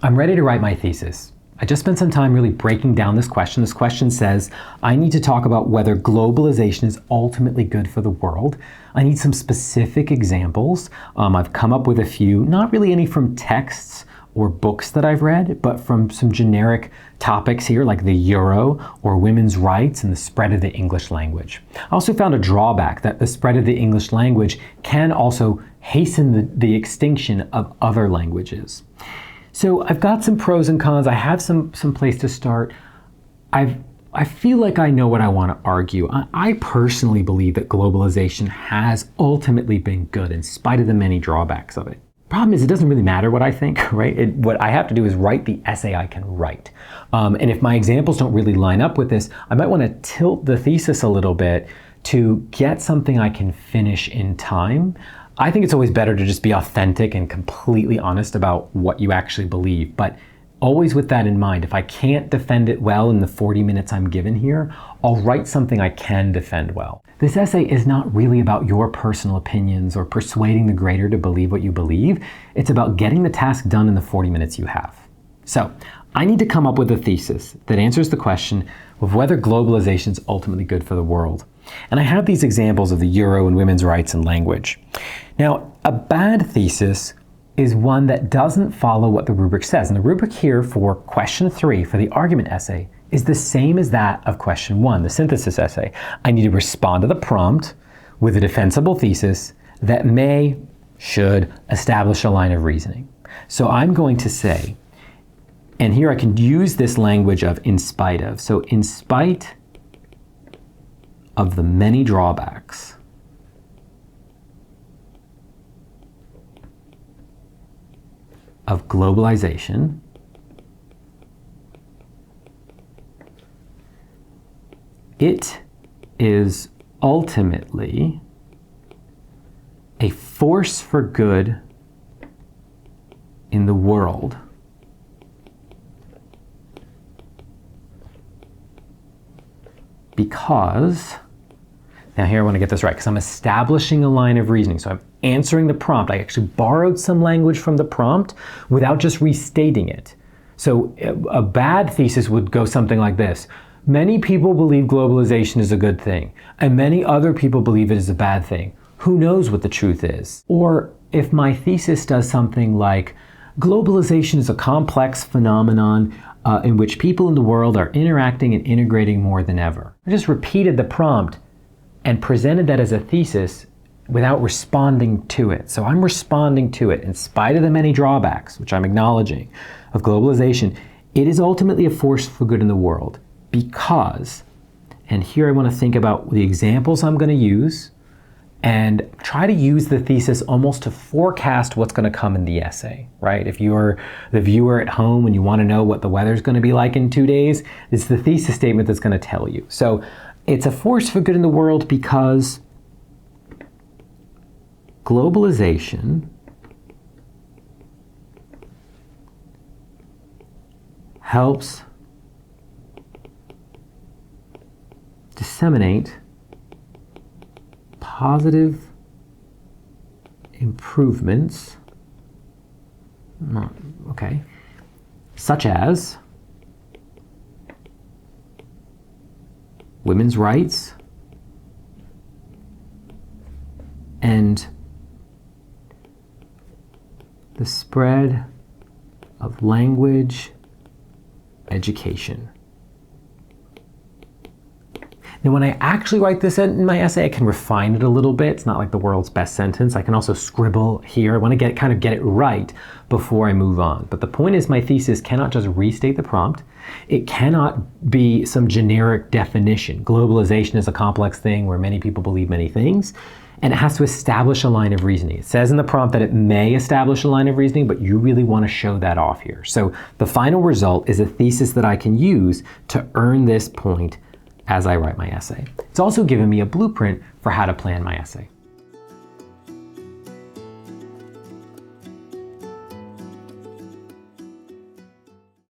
I'm ready to write my thesis. I just spent some time really breaking down this question. This question says, I need to talk about whether globalization is ultimately good for the world. I need some specific examples. I've come up with a few, not really any from texts or books that I've read, but from some generic topics here like the euro or women's rights and the spread of the English language. I also found a drawback that the spread of the English language can also hasten the extinction of other languages. So I've got some pros and cons. I have some place to start. I feel like I know what I want to argue. I personally believe that globalization has ultimately been good in spite of the many drawbacks of it. Problem is, it doesn't really matter what I think, right? What I have to do is write the essay I can write. And if my examples don't really line up with this, I might want to tilt the thesis a little bit to get something I can finish in time. I think it's always better to just be authentic and completely honest about what you actually believe. But always with that in mind, if I can't defend it well in the 40 minutes I'm given here, I'll write something I can defend well. This essay is not really about your personal opinions or persuading the grader to believe what you believe. It's about getting the task done in the 40 minutes you have. So I need to come up with a thesis that answers the question of whether globalization is ultimately good for the world. And I have these examples of the euro and women's rights and language. Now, a bad thesis is one that doesn't follow what the rubric says. And the rubric here for question 3 for the argument essay is the same as that of question 1, the synthesis essay. I need to respond to the prompt with a defensible thesis that should establish a line of reasoning. So I'm going to say, and here I can use this language of in spite of. So in spite of the many drawbacks of globalization, it is ultimately a force for good in the world because, now here I want to get this right because I'm establishing a line of reasoning. So I'm answering the prompt. I actually borrowed some language from the prompt without just restating it. So a bad thesis would go something like this. Many people believe globalization is a good thing, and many other people believe it is a bad thing. Who knows what the truth is? Or if my thesis does something like, globalization is a complex phenomenon in which people in the world are interacting and integrating more than ever. I just repeated the prompt and presented that as a thesis without responding to it. So I'm responding to it in spite of the many drawbacks, which I'm acknowledging, of globalization. It is ultimately a force for good in the world because, and here I want to think about the examples I'm going to use and try to use the thesis almost to forecast what's going to come in the essay, right? If you're the viewer at home and you want to know what the weather's going to be like in 2 days, it's the thesis statement that's going to tell you. So it's a force for good in the world because globalization helps disseminate positive improvements, such as women's rights and the spread of language education. Now, when I actually write this in my essay, I can refine it a little bit. It's not like the world's best sentence. I can also scribble here. I want to kind of get it right before I move on. But the point is, my thesis cannot just restate the prompt. It cannot be some generic definition. Globalization is a complex thing where many people believe many things, and it has to establish a line of reasoning. It says in the prompt that it may establish a line of reasoning, but you really want to show that off here. So the final result is a thesis that I can use to earn this point as I write my essay. It's also given me a blueprint for how to plan my essay.